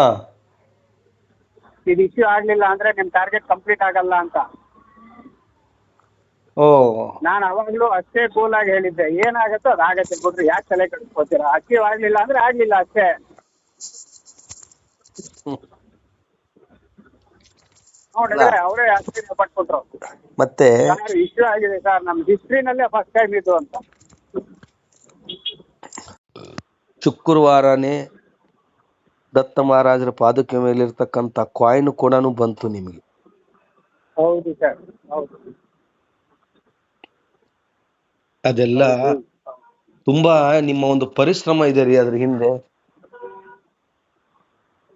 S2: ಇದು ಇಶ್ಯೂ ಆಗ್ಲಿಲ್ಲ ಅಂದ್ರೆ ನಿಮ್ ಟಾರ್ಗೆಟ್ ಕಂಪ್ಲೀಟ್ ಆಗಲ್ಲ ಅಂತ.
S1: ಓ.
S2: ನಾನು ಅವಾಗ್ಲೂ ಅಷ್ಟೇ ಕೂಲ್ ಆಗಿ ಹೇಳಿದ್ದೆ, ಏನಾಗತ್ತೋ ಅದಾಗತ್ತೆ ಬಿಡ್ರಿ, ಯಾಕೆ ತಲೆ ಕೆಡಿಸ್ಕೊತೀರಾ, ಅಚೀವ್ ಆಗ್ಲಿಲ್ಲ ಅಂದ್ರೆ ಆಗ್ಲಿಲ್ಲ ಅಷ್ಟೇ. ನೋಡಿದ್ರೆ ಅವರೇ ಆಶ್ಚರ್ಯ ಪಟ್ಬಿಟ್ರು.
S1: ಮತ್ತೆ
S2: ಇಶ್ಯೂ ಆಗಿದೆ ಸರ್, ನಮ್ ಹಿಸ್ಟ್ರಿನಲ್ಲೇ ಫಸ್ಟ್ ಟೈಮ್ ಇದು ಅಂತ.
S1: ಶುಕ್ರವಾರನೇ ದತ್ತ ಮಹಾರಾಜರ ಪಾದಕ್ಕೆ ಮೇಲಿರ್ತಕ್ಕಂಥ ಕಾಯಿನ್ ಕೂಡ ಬಂತು ನಿಮಗೆ.
S2: ಹೌದು ಸರ್, ಹೌದು.
S1: ಅದೆಲ್ಲ ತುಂಬಾ ನಿಮ್ಮ ಒಂದು ಪರಿಶ್ರಮ ಇದೆ ರೀ ಅದ್ರ ಹಿಂದೆ.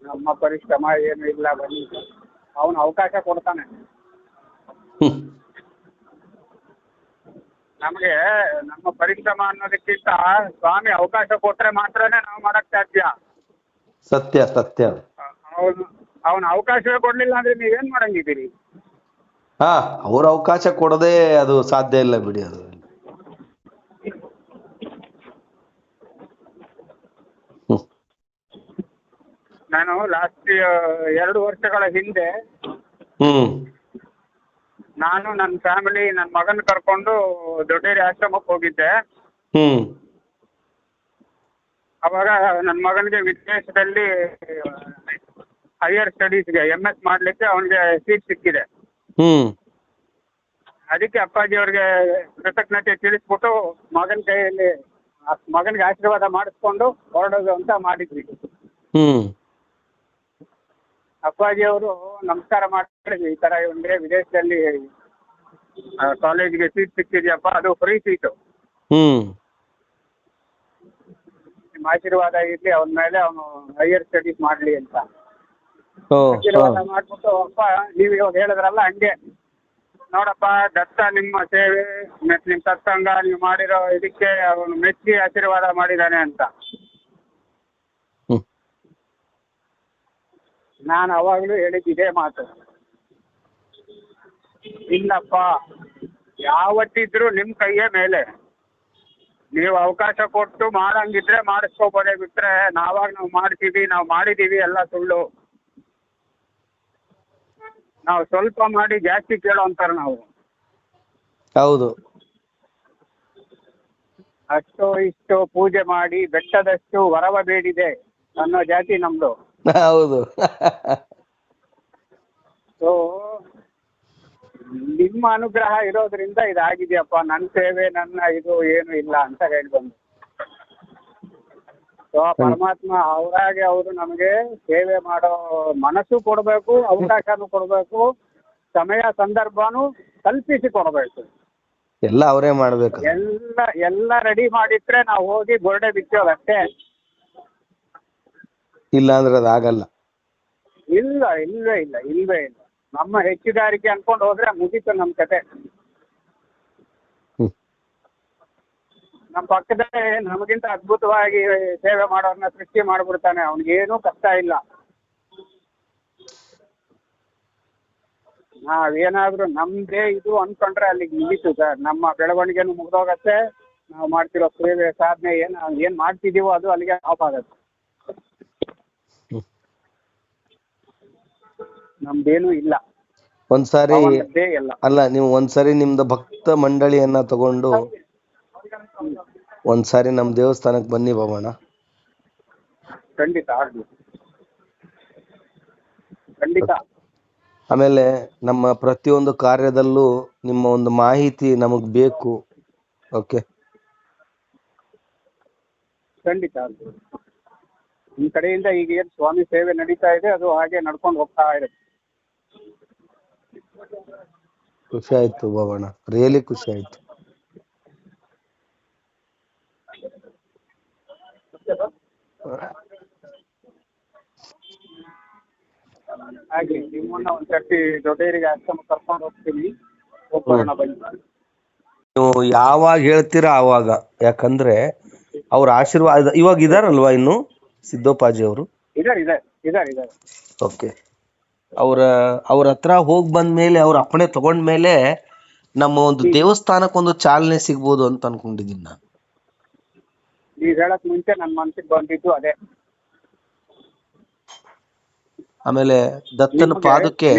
S2: ನಮ್ಮ ಪರಿಶ್ರಮ ಏನು ಇಲ್ಲ, ಬನ್ನಿ ಅವನು ಅವಕಾಶ ಕೊಡ್ತಾನೆ. ನಮಗೆ ನಮ್ಮ ಪರಿಶ್ರಮ ಅನ್ನೋದಕ್ಕಿಂತ ಸ್ವಾಮಿ ಅವಕಾಶ ಕೊಟ್ರೆ ಮಾತ್ರನೇ ನಾವು ಮಾಡಕ್ ಸಾಧ್ಯ.
S1: ಸತ್ಯ ಸತ್ಯ.
S2: ಅವನ ಅವಕಾಶವೇ ಕೊಡ್ಲಿಲ್ಲ ಅಂದ್ರೆ ನೀವೇನ್ ಮಾಡಂಗಿದ್ದೀರಿ?
S1: ಹಾ, ಅವ್ರ ಅವಕಾಶ ಕೊಡದೆ ಅದು ಸಾಧ್ಯ ಇಲ್ಲ ಬಿಡಿ. ಅದು
S2: ನಾನು ಲಾಸ್ಟ್ 2 ವರ್ಷಗಳ ಹಿಂದೆ ನಾನು ನನ್ನ ಫ್ಯಾಮಿಲಿ, ನನ್ನ ಮಗನ ಕರ್ಕೊಂಡು ದೊಡ್ಡೇರಿ ಆಶ್ರಮಕ್ಕೆ ಹೋಗಿದ್ದೆ. ಅವಾಗ ನನ್ನ ಮಗನಿಗೆ ವಿದೇಶದಲ್ಲಿ ಹೈಯರ್ ಸ್ಟಡೀಸ್ಗೆ MS ಮಾಡ್ಲಿಕ್ಕೆ ಅವನಿಗೆ ಸೀಟ್ ಸಿಕ್ಕಿದೆ. ಅದಕ್ಕೆ ಅಪ್ಪಾಜಿ ಅವ್ರಿಗೆ ಕೃತಜ್ಞತೆ ತಿಳಿಸ್ಬಿಟ್ಟು ಮಗನ ಕೈಯಲ್ಲಿ ಮಗನಿಗೆ ಆಶೀರ್ವಾದ ಮಾಡಿಸ್ಕೊಂಡು ಹೊರಡೋದು ಅಂತ ಮಾಡಿದ್ವಿ. ಅಪ್ಪಾಜಿ ಅವರು ನಮಸ್ಕಾರ ಮಾಡಿದ್ವಿ, ಈ ತರ ಇವನಿಗೆ ವಿದೇಶದಲ್ಲಿ ಕಾಲೇಜಿಗೆ ಸೀಟ್ ಸಿಕ್ಕಿದ್ಯಪ್ಪ, ಅದು ಫ್ರೀ ಸೀಟು, ನಿಮ್ಮ ಆಶೀರ್ವಾದ ಇರ್ಲಿ ಅವನ ಮೇಲೆ, ಅವನು ಹೈಯರ್ ಸ್ಟಡೀಸ್ ಮಾಡ್ಲಿ ಅಂತ ಆಶೀರ್ವಾದ ಮಾಡ್ಬಿಟ್ಟು, ಅಪ್ಪ ನೀವು ಇವಾಗ ಹೇಳಿದ್ರಲ್ಲ ಹಂಗೆ ನೋಡಪ್ಪ, ದತ್ತ ನಿಮ್ಮ ಸೇವೆ ಮತ್ತು ನಿಮ್ಮ ಸತ್ಸಂಗ ನೀವು ಮಾಡಿರೋ ಇದಕ್ಕೆ ಅವನು ಮೆಚ್ಚಿ ಆಶೀರ್ವಾದ ಮಾಡಿದ್ದಾನೆ ಅಂತ. ನಾನು ಅವಾಗಲೂ ಹೇಳಿದ್ದೆ ಮಾತು, ಇಲ್ಲಪ್ಪ ಯಾವತ್ತಿದ್ರು ನಿಮ್ಮ ಕೈಯೇ ಮೇಲೆ, ನೀವು ಅವಕಾಶ ಕೊಟ್ಟು ಮಾಡಂಗಿದ್ರೆ ಮಾಡಿಸ್ಕೋಬೋದೇ ಬಿಟ್ರೆ ನಾವು ಮಾಡ್ತೀವಿ, ನಾವು ಮಾಡಿದ್ದೀವಿ ಎಲ್ಲ ಸುಳ್ಳು. ನಾವು ಸ್ವಲ್ಪ ಮಾಡಿ ಜಾಸ್ತಿ ಕೇಳೋ ಅಂತಾರೆ ನಾವು.
S1: ಹೌದು.
S2: ಅಷ್ಟೋ ಇಷ್ಟೋ ಪೂಜೆ ಮಾಡಿ ಬೆಟ್ಟದಷ್ಟು ವರವ ಬೇಡಿದೆ ಅನ್ನೋ ಜಾತಿ ನಮ್ದು.
S1: ಹೌದು.
S2: ಸೊ ನಿಮ್ಮ ಅನುಗ್ರಹ ಇರೋದ್ರಿಂದ ಇದಾಗಿದೆಯಪ್ಪ. ನನ್ನ ಸೇವೆ ನನ್ನ ಇದು ಏನು ಇಲ್ಲ ಅಂತ ಹೇಳ್ಬಂದು. ಸೊ ಪರಮಾತ್ಮ ಅವರಾಗೆ ಅವರು ನಮಗೆ ಸೇವೆ ಮಾಡೋ ಮನಸ್ಸು ಕೊಡಬೇಕು, ಅವಕಾಶನೂ ಕೊಡಬೇಕು, ಸಮಯ ಸಂದರ್ಭನೂ ಕಲ್ಪಿಸಿ ಕೊಡಬೇಕು.
S1: ಎಲ್ಲ ಅವರೇ ಮಾಡ್ಬೇಕು.
S2: ಎಲ್ಲ ರೆಡಿ ಮಾಡಿಟ್ರೆ ನಾವು ಹೋಗಿ ಗೋಡೆ ಬಿಚ್ಚೋದು ಅಷ್ಟೇ.
S1: ಇಲ್ಲ ಅಂದ್ರೆ ಅದಾಗಲ್ಲ.
S2: ಇಲ್ವೇ ಇಲ್ಲ. ನಮ್ಮ ಹೆಚ್ಚುಗಾರಿಕೆ ಅನ್ಕೊಂಡು ಹೋದ್ರೆ ಮುಗೀತು ನಮ್ಮ ಕತೆ. ನಮ್ಮ ಪಕ್ಕದಲ್ಲೇ ನಮಗಿಂತ ಅದ್ಭುತವಾಗಿ ಸೇವೆ ಮಾಡೋರ್ನ ಸೃಷ್ಟಿ ಮಾಡ್ಬಿಡ್ತಾನೆ. ಅವ್ನಿಗೇನೂ ಕಷ್ಟ ಇಲ್ಲ. ನಾವೇನಾದ್ರೂ ನಮ್ದೇ ಇದು ಅನ್ಕೊಂಡ್ರೆ ಅಲ್ಲಿಗೆ ಮುಗೀತು ಸರ್. ನಮ್ಮ ಬೆಳವಣಿಗೆನೂ ಮುಗ್ದೋಗತ್ತೆ. ನಾವು ಮಾಡ್ತಿರೋ ಸೇವೆ ಸಾಧನೆ ಏನ್ ಮಾಡ್ತಿದೀವೋ ಅದು ಅಲ್ಲಿಗೆ ಆಫ್ ಆಗತ್ತೆ. ನಮ್ದೇನೂ ಇಲ್ಲ.
S1: ಒಂದ್ಸಾರಿ
S2: ಎಲ್ಲ
S1: ಅಲ್ಲ, ನೀವು ಒಂದ್ಸಾರಿ ನಿಮ್ದು ಭಕ್ತ ಮಂಡಳಿಯನ್ನ ತಗೊಂಡು ಒಂದ್ಸಾರಿ ನಮ್ ದೇವಸ್ಥಾನಕ್ಕೆ ಬನ್ನಿ ಬಾಬಣ್ಣ.
S2: ಖಂಡಿತ ಆಗ್ಲಿ, ಖಂಡಿತ.
S1: ಆಮೇಲೆ ನಮ್ಮ ಪ್ರತಿಯೊಂದು ಕಾರ್ಯದಲ್ಲೂ ನಿಮ್ಮ ಒಂದು ಮಾಹಿತಿ ನಮಗ್ ಬೇಕು. ಓಕೆ,
S2: ಖಂಡಿತ ಆಗ್ಲಿ. ನಿಮ್ ಕಡೆಯಿಂದ ಈಗ ಏನ್ ಸ್ವಾಮಿ ಸೇವೆ ನಡೀತಾ ಇದೆ ಅದು ಹಾಗೆ ನಡ್ಕೊಂಡು ಹೋಗ್ತಾ ಇರುತ್ತೆ.
S1: ಖುಷಿ ಆಯ್ತು ಬಾಬಣ್ಣ, ರಿಯಲಿ ಖುಷಿ ಆಯ್ತು.
S2: ಹಾಗೆ ನಿಮ್ಮನ್ನ ಒಂದ್ ಸರ್ತಿ ದೊಡ್ಡೇರಿಗೆ ಆಶ್ರಮ ಕರ್ಕೊಂಡು ಹೋಗ್ತೀನಿ. ಹೋಗೋಣ ಬನ್ನಿ.
S1: ನೀವು ಯಾವಾಗ ಹೇಳ್ತೀರಾ ಆವಾಗ, ಯಾಕಂದ್ರೆ ಅವ್ರ ಆಶೀರ್ವಾದ ಇವಾಗ ಇದಾರಲ್ವಾ ಇನ್ನು ಸಿದ್ದೋಪಾಜಿ ಅವರು?
S2: ಇದಾರೆ.
S1: ಓಕೆ, ಅವ್ರ ಹತ್ರ ಹೋಗಿ ಬಂದ್ಮೇಲೆ ಅವ್ರ ಅಪ್ಪಣೆ ತಗೊಂಡ್ಮೇಲೆ ನಮ್ಮ ಒಂದು ದೇವಸ್ಥಾನಕ್ಕೊಂದು ಚಾಲನೆ ಸಿಗ್ಬೋದು ಅಂತ ಅನ್ಕೊಂಡಿದ್ದೀನಿ ನಾನು.
S2: ನೀವ್ ಹೇಳಕ್ ಮುಂಚೆ ನನ್ನ ಮನ್ಸಿಗೆ ಬಂದಿದ್ದು ಅದೇ.
S1: ಆಮೇಲೆ ದತ್ತನ ಪಾದಕ್ಕೆ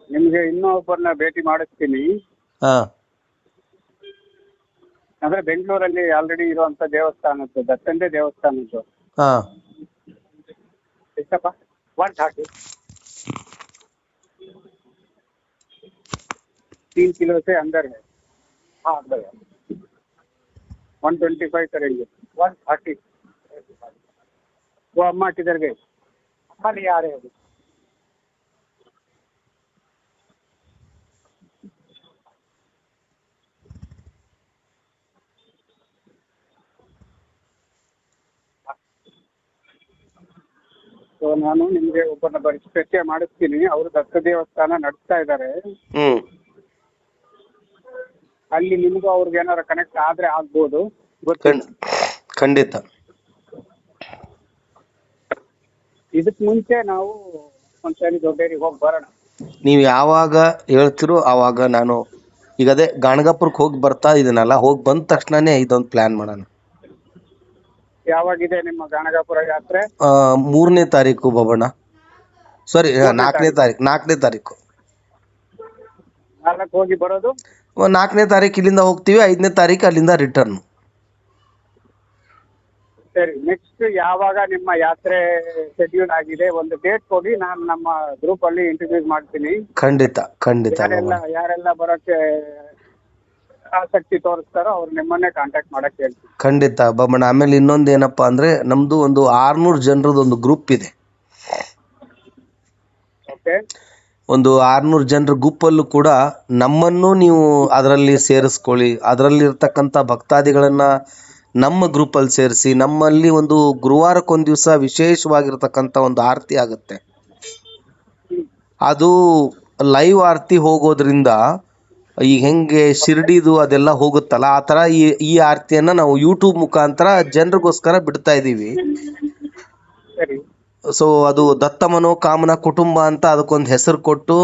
S2: ನಿಮ್ಗೆ ಇನ್ನೊಬ್ಬರನ್ನ ಭೇಟಿ ಮಾಡಿಸ್ತೀನಿ. ಅಂದ್ರೆ ಬೆಂಗಳೂರಲ್ಲಿ ಆಲ್ರೆಡಿ ಇರುವಂತ ದೇವಸ್ಥಾನದ್ದು, ದತ್ತಂದೇ ದೇವಸ್ಥಾನದ್ದು. ಎಷ್ಟಪ್ಪ? 130 3 किलो से अंदर है. हाँ अंदर है. 125 करेंगे. 130. वो अम्मा किधर गए? अम्मा नहीं आ रहे अभी. ಸೊ ನಾನು ನಿಮ್ಗೆ ಒಬ್ಬರನ್ನ ಪರಿಚಯ ಮಾಡಿಸ್ತೀನಿ. ಅವರು ದತ್ತ ದೇವಸ್ಥಾನ ನಡೆಸ್ತಾ ಇದ್ದಾರೆ. ಅಲ್ಲಿ ನಿಮ್ಗೂ ಅವ್ರಿಗೆ ಏನಾರ ಕನೆಕ್ಟ್ ಆದ್ರೆ ಆಗ್ಬೋದು,
S1: ಖಂಡಿತ.
S2: ಇದಕ್ ಮುಂಚೆ ನಾವು ಒಂದ್ಸರಿ ದೊಡ್ಡೇರಿಗೆ ಹೋಗಿ ಬರೋಣ.
S1: ನೀವ್ ಯಾವಾಗ ಹೇಳ್ತಿರೋ ಆವಾಗ ನಾನು ಈಗ ಅದೇ ಗಾಣಗಾಪುರಕ್ಕೆ ಹೋಗಿ ಬರ್ತಾ ಇದೀನಲ್ಲ, ಹೋಗಿ ಬಂದ ತಕ್ಷಣನೇ ಇದೊಂದು ಪ್ಲಾನ್ ಮಾಡೋಣ.
S2: ಯಾವಾಗಿದೆ ನಿಮ್ಮ ಗಾಣಗಾಪುರ ಯಾತ್ರೆ?
S1: 3ನೇ ತಾರೀಕು ಬಾಬಣ್ಣ. ಸಾರಿ, 4ನೇ ತಾರೀಕು. 4ನೇ ತಾರೀಕು
S2: ಹೋಗಿ ಬರೋದು.
S1: 4ನೇ ತಾರೀಕು ಇಲ್ಲಿಂದ ಹೋಗ್ತೀವಿ, 5ನೇ ತಾರೀಕು ಅಲ್ಲಿಂದ ರಿಟರ್ನ್.
S2: ಸರಿ, ನೆಕ್ಸ್ಟ್ ಯಾವಾಗ ನಿಮ್ಮ ಯಾತ್ರೆ ಶೆಡ್ಯೂಲ್ ಆಗಿದೆ ಒಂದು ಡೇಟ್ ಕೊಡಿ. ನಾನು ನಮ್ಮ ಗ್ರೂಪ್ ಅಲ್ಲಿ ಇಂಟ್ರೊಡ್ಯೂಸ್ ಮಾಡ್ತೀನಿ.
S1: ಖಂಡಿತ.
S2: ಯಾರೆಲ್ಲ ಬರೋಕ್ಕೆ ಆಸಕ್ತಿ ತೋರಿಸ್ತಾರೋ ಅವ್ರು ನಿಮ್ಮನ್ನೇ ಕಾಂಟ್ಯಾಕ್ಟ್ ಮಾಡಕ್ ಹೇಳ್ತೀನಿ.
S1: ಖಂಡಿತ ಬಾಬಣ್ಣ. ಆಮೇಲೆ ಇನ್ನೊಂದು ಏನಪ್ಪಾ ಅಂದ್ರೆ, ನಮ್ದು ಒಂದು 600 ಜನರದ್ದು ಒಂದು ಗ್ರೂಪ್ ಇದೆ. ಒಂದು 600 ಜನರ ಗ್ರೂಪಲ್ಲೂ ಕೂಡ ನಮ್ಮನ್ನು ನೀವು ಅದರಲ್ಲಿ ಸೇರಿಸ್ಕೊಳ್ಳಿ. ಅದರಲ್ಲಿ ಇರ್ತಕ್ಕಂಥ ಭಕ್ತಾದಿಗಳನ್ನ ನಮ್ಮ ಗ್ರೂಪಲ್ಲಿ ಸೇರಿಸಿ, ನಮ್ಮಲ್ಲಿ ಒಂದು ಗುರುವಾರಕ್ಕೊಂದು ದಿವಸ ವಿಶೇಷವಾಗಿರ್ತಕ್ಕಂಥ ಒಂದು ಆರತಿ ಆಗುತ್ತೆ. ಅದು ಲೈವ್ ಆರತಿ ಹೋಗೋದ್ರಿಂದ ಈಗ ಹೆಂಗೆ ಶಿರ್ಡಿದು ಅದೆಲ್ಲ ಹೋಗುತ್ತಲ್ಲ, ಆ ಥರ ಈ ಆರತಿಯನ್ನ ನಾವು ಯೂಟ್ಯೂಬ್ ಮುಖಾಂತರ ಜನರಿಗೋಸ್ಕರ ಬಿಡ್ತಾ ಇದ್ದೀವಿ. ಸೊ ಅದು ದತ್ತ ಮನೋಕಾಮನ ಕುಟುಂಬ ಅಂತ ಅದಕ್ಕೊಂದು ಹೆಸರು ಕೊಟ್ಟು,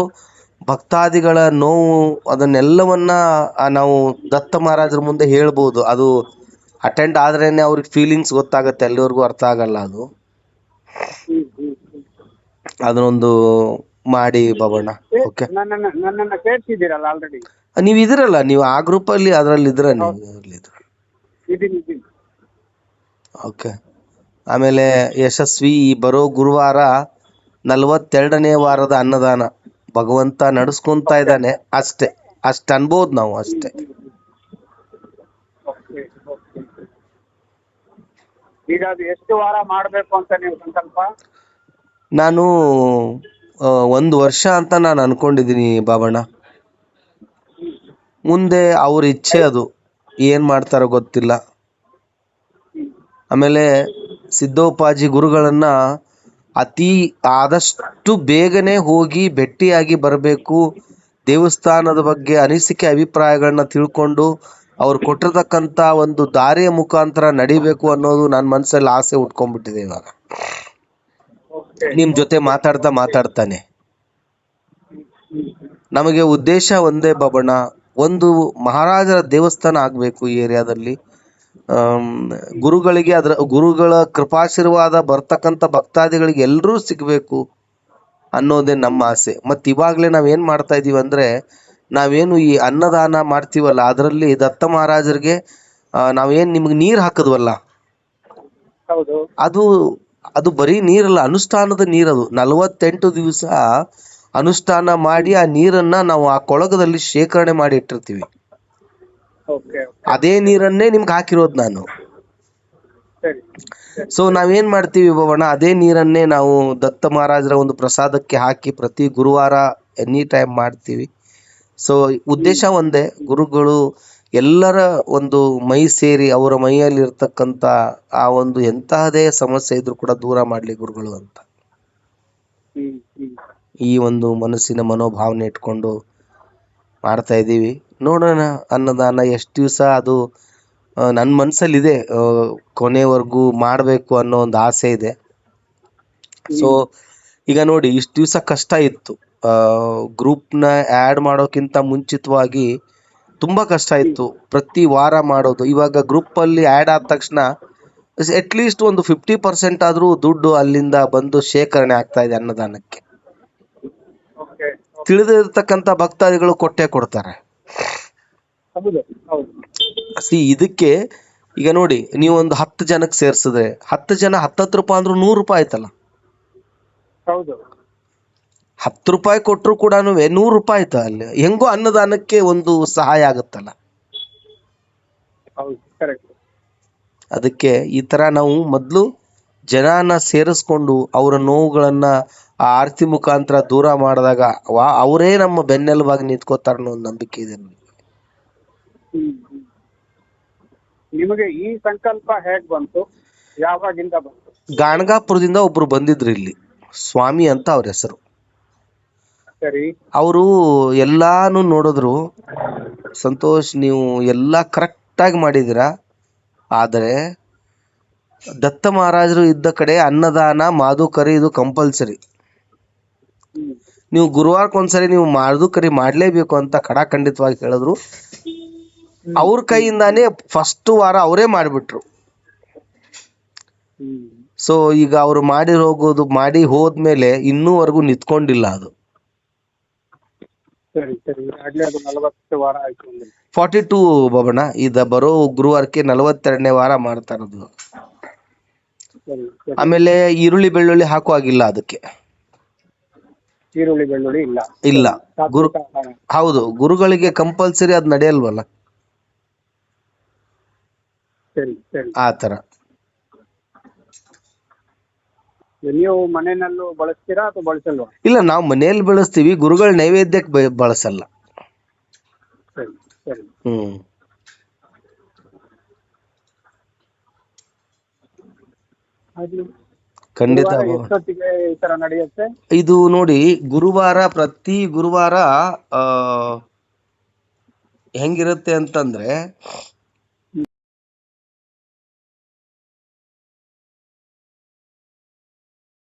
S1: ಭಕ್ತಾದಿಗಳ ನೋವು ಅದನ್ನೆಲ್ಲವನ್ನ ನಾವು ದತ್ತ ಮಹಾರಾಜರ ಮುಂದೆ ಹೇಳ್ಬೋದು. ಅದು ಅಟೆಂಡ್ ಆದ್ರೇನೆ ಅವ್ರಿಗೆ ಫೀಲಿಂಗ್ಸ್ ಗೊತ್ತಾಗತ್ತೆ, ಎಲ್ಲರಿಗೂ ಅರ್ಥ ಆಗಲ್ಲ ಅದು. ಅದನ್ನೊಂದು ಮಾಡಿ ಬಾಬಣ್ಣ. ಓಕೆ,
S2: ನನ್ನನ್ನ ಸೇರಿಸಿದ್ದೀರಲ್ಲ ಆಲ್ರೆಡಿ?
S1: ನೀವು ಇದಿರಲ್ಲ, ನೀವು ಆ ಗ್ರೂಪಲ್ಲಿ ಅದರಲ್ಲಿ ಇದ್ರ ನೀವು ಅದ್ರಲ್ಲಿ ಇದ್ರ.
S2: ಇದೀನಿ.
S1: ಓಕೆ. ಆಮೇಲೆ ಯಶಸ್ವಿ ಈ ಬರೋ ಗುರುವಾರ 42ನೇ ವಾರದ ಅನ್ನದಾನ ಭಗವಂತ ನಡೆಸ್ಕೊಂತ ಇದ್ದಾನೆ. ಅಷ್ಟೇ, ಅಷ್ಟು ಅನ್ಬೋದು ನಾವು ಅಷ್ಟೇ.
S2: Okay okay. ಈಗ ಅದು ಎಷ್ಟು ವಾರ ಮಾಡಬೇಕು ಅಂತ ನೀವು ಸಂಕಲ್ಪ?
S1: ನಾನು 1 ವರ್ಷ ಅಂತ ನಾನು ಅನ್ಕೊಂಡಿದ್ದೀನಿ ಬಾಬಣ್ಣ. ಮುಂದೆ ಅವ್ರ ಇಚ್ಛೆ, ಅದು ಏನ್ ಮಾಡ್ತಾರೋ ಗೊತ್ತಿಲ್ಲ. ಆಮೇಲೆ ಸಿದ್ದೋಪಾಜಿ ಗುರುಗಳನ್ನ ಆದಷ್ಟು ಬೇಗನೆ ಹೋಗಿ ಭೇಟಿಯಾಗಿ ಬರಬೇಕು. ದೇವಸ್ಥಾನದ ಬಗ್ಗೆ ಅನಿಸಿಕೆ ಅಭಿಪ್ರಾಯಗಳನ್ನ ತಿಳ್ಕೊಂಡು ಅವ್ರು ಕೊಟ್ಟಿರ್ತಕ್ಕಂಥ ಒಂದು ದಾರಿಯ ಮುಖಾಂತರ ನಡಿಬೇಕು ಅನ್ನೋದು ನನ್ನ ಮನಸ್ಸಲ್ಲಿ ಆಸೆ ಉಟ್ಕೊಂಡ್ಬಿಟ್ಟಿದೆ ಇವಾಗ. ನಿಮ್ ಜೊತೆ ಮಾತಾಡ್ತಾನೆ ನಮಗೆ ಉದ್ದೇಶ ಒಂದೇ ಬಾಬಣ್ಣ, ಒಂದು ಮಹಾರಾಜರ ದೇವಸ್ಥಾನ ಆಗ್ಬೇಕು ಈ ಏರಿಯಾದಲ್ಲಿ. ಗುರುಗಳಿಗೆ ಗುರುಗಳ ಕೃಪಾಶೀರ್ವಾದ ಬರ್ತಕ್ಕಂಥ ಭಕ್ತಾದಿಗಳಿಗೆ ಎಲ್ಲರೂ ಸಿಗ್ಬೇಕು ಅನ್ನೋದೇ ನಮ್ಮ ಆಸೆ. ಮತ್ ಇವಾಗ್ಲೇ ನಾವೇನ್ ಮಾಡ್ತಾ ಇದೀವಿ ಅಂದ್ರೆ, ನಾವೇನು ಈ ಅನ್ನದಾನ ಮಾಡ್ತೀವಲ್ಲ, ಅದರಲ್ಲಿ ದತ್ತ ಮಹಾರಾಜರಿಗೆ ನಾವೇನ್ ನಿಮ್ಗೆ ನೀರ್ ಹಾಕದ್ವಲ್ಲ, ಅದು ಬರೀ ನೀರಲ್ಲ, ಅನುಷ್ಠಾನದ ನೀರದು. 48 ದಿವಸ ಅನುಷ್ಠಾನ ಮಾಡಿ ಆ ನೀರನ್ನ ನಾವು ಆ ಕೊಳಗದಲ್ಲಿ ಶೇಖರಣೆ ಮಾಡಿ ಇಟ್ಟಿರ್ತೀವಿ. ಅದೇ ನೀರನ್ನೇ ನಿಮ್ಗೆ ಹಾಕಿರೋದು ನಾನು. ಸೊ ನಾವೇನ್ ಮಾಡ್ತೀವಿ ಬಾಬಣ್ಣ, ಅದೇ ನೀರನ್ನೇ ನಾವು ದತ್ತ ಮಹಾರಾಜರ ಒಂದು ಪ್ರಸಾದಕ್ಕೆ ಹಾಕಿ ಪ್ರತಿ ಗುರುವಾರ ಎನಿ ಟೈಮ್ ಮಾಡ್ತೀವಿ. ಸೊ ಉದ್ದೇಶ ಒಂದೇ, ಗುರುಗಳು ಎಲ್ಲರ ಒಂದು ಮೈ ಸೇರಿ ಅವರ ಮೈಯಲ್ಲಿ ಇರ್ತಕ್ಕಂಥ ಆ ಒಂದು ಎಂತಹದೇ ಸಮಸ್ಯೆ ಇದ್ರೂ ಕೂಡ ದೂರ ಮಾಡ್ಲಿ ಗುರುಗಳು ಅಂತ ಈ ಒಂದು ಮನಸ್ಸಿನ ಮನೋಭಾವನೆ ಇಟ್ಕೊಂಡು ಮಾಡ್ತಾ ಇದ್ದೀವಿ. ನೋಡೋಣ ಅನ್ನದಾನ ಎಷ್ಟು ದಿವಸ, ಅದು ನನ್ನ ಮನಸ್ಸಲ್ಲಿದೆ, ಕೊನೆವರೆಗೂ ಮಾಡಬೇಕು ಅನ್ನೋ ಒಂದು ಆಸೆ ಇದೆ. ಸೊ ಈಗ ನೋಡಿ, ಇಷ್ಟು ದಿವಸ ಕಷ್ಟ ಇತ್ತು, ಗ್ರೂಪ್ನ ಆ್ಯಡ್ ಮಾಡೋಕ್ಕಿಂತ ಮುಂಚಿತವಾಗಿ ತುಂಬಾ ಕಷ್ಟ ಇತ್ತು ಪ್ರತಿ ವಾರ ಮಾಡೋದು. ಇವಾಗ ಗ್ರೂಪಲ್ಲಿ ಆ್ಯಡ್ ಆದ ತಕ್ಷಣ ಅಟ್ಲೀಸ್ಟ್ ಒಂದು 50% ಆದ್ರೂ ದುಡ್ಡು ಅಲ್ಲಿಂದ ಬಂದು ಶೇಖರಣೆ ಆಗ್ತಾ ಇದೆ ಅನ್ನದಾನಕ್ಕೆ. ತಿಳಿದಿರ್ತಕ್ಕಂಥ ಭಕ್ತಾದಿಗಳು ಕೊಟ್ಟೆ ಕೊಡ್ತಾರೆ. ಇದಕ್ಕೆ ಈಗ ನೋಡಿ, ನೀವು ಒಂದು 10 ಜನಕ್ಕೆ ಸೇರ್ಸಿದ್ರೆ 10 ಜನ 10 ರೂಪಾಯಿ ಅಂದ್ರೂ 100 ರೂಪಾಯಿ ಆಯ್ತಲ್ಲ. 10 ರೂಪಾಯಿ ಕೊಟ್ಟರು ಕೂಡ 100 ರೂಪಾಯಿ ಆಯ್ತು. ಅಲ್ಲಿ ಹೆಂಗೋ ಅನ್ನದಾನಕ್ಕೆ ಒಂದು ಸಹಾಯ ಆಗುತ್ತಲ್ಲ. ಅದಕ್ಕೆ ಈ ತರ ನಾವು ಮೊದಲು ಜನನ ಸೇರಿಸ್ಕೊಂಡು ಅವರ ನೋವುಗಳನ್ನ ಆ ಆರತಿ ಮುಖಾಂತರ ದೂರ ಮಾಡಿದಾಗ ಅವರೇ ನಮ್ಮ ಬೆನ್ನೆಲುಬಾಗಿ ನಿಂತ್ಕೋತಾರ ಅನ್ನೋ ಒಂದು ನಂಬಿಕೆ ಇದೆ ನನಗೆ.
S2: ನಿಮಗೆ ಈ ಸಂಕಲ್ಪ ಹೇಗ್ ಬಂತು? ಯಾವಾಗಿಂದ ಬಂತು?
S1: ಗಾಣಗಾಪುರದಿಂದ ಒಬ್ರು ಬಂದಿದ್ರು ಇಲ್ಲಿ, ಸ್ವಾಮಿ ಅಂತ ಅವ್ರ ಹೆಸರು. ಅವರು ಎಲ್ಲಾನು ನೋಡಿದ್ರು, ಸಂತೋಷ್ ನೀವು ಎಲ್ಲಾ ಕರೆಕ್ಟ್ ಆಗಿ ಮಾಡಿದಿರ, ಆದರೆ ದತ್ತ ಮಹಾರಾಜರು ಇದ್ದ ಕಡೆ ಅನ್ನದಾನ ಮಾಧುಕರಿ ಇದು ಕಂಪಲ್ಸರಿ. ನೀವು ಗುರುವಾರಕ್ಕೊಂದ್ಸರಿ ನೀವು ಮಾಧುಕರಿ ಮಾಡ್ಲೇಬೇಕು ಅಂತ ಖಡಾಖಂಡಿತವಾಗಿ ಹೇಳಿದ್ರು. ಅವ್ರ ಕೈಯಿಂದಾನೇ ಫಸ್ಟ್ ವಾರ ಅವರೇ ಮಾಡಿಬಿಟ್ರು. ಸೊ ಈಗ ಅವ್ರು ಮಾಡಿ ಹೋದ್ಮೇಲೆ ಇನ್ನೂವರೆಗೂ ನಿಂತ್ಕೊಂಡಿಲ್ಲ ಅದು. 42 ಬಾಬಣ್ಣ, ಬರೋ ಗುರುವಾರಕ್ಕೆ 42ನೇ ವಾರ ಮಾಡ್ತಾ ಇರೋದು. ಆಮೇಲೆ ಈರುಳ್ಳಿ ಬೆಳ್ಳುಳ್ಳಿ ಹಾಕೋ ಆಗಿಲ್ಲ ಅದಕ್ಕೆ.
S2: ಈರುಳ್ಳಿ ಬೆಳ್ಳುಳ್ಳಿ ಇಲ್ಲ.
S1: ಹೌದು, ಗುರುಗಳಿಗೆ ಕಂಪಲ್ಸರಿ ಅದ್ ನಡೆಯಲ್ವಲ್ಲ, ಆ ತರ.
S2: ನೀವು ಮನೆಯಲ್ಲೂ ಬಳಸ್ತೀರಾ ಅಥವಾ ಬಳಸಲ್ವಾ?
S1: ಇಲ್ಲ, ನಾವು ಮನೆಯಲ್ಲಿ ಬಳಸ್ತೀವಿ, ಗುರುಗಳ ನೈವೇದ್ಯಕ್ಕೆ ಬಳಸಲ್ಲ. ಖಂಡಿತ. ಇದು ನೋಡಿ, ಪ್ರತಿ ಗುರುವಾರ ಹೆಂಗಿರುತ್ತೆ ಅಂತಂದ್ರೆ,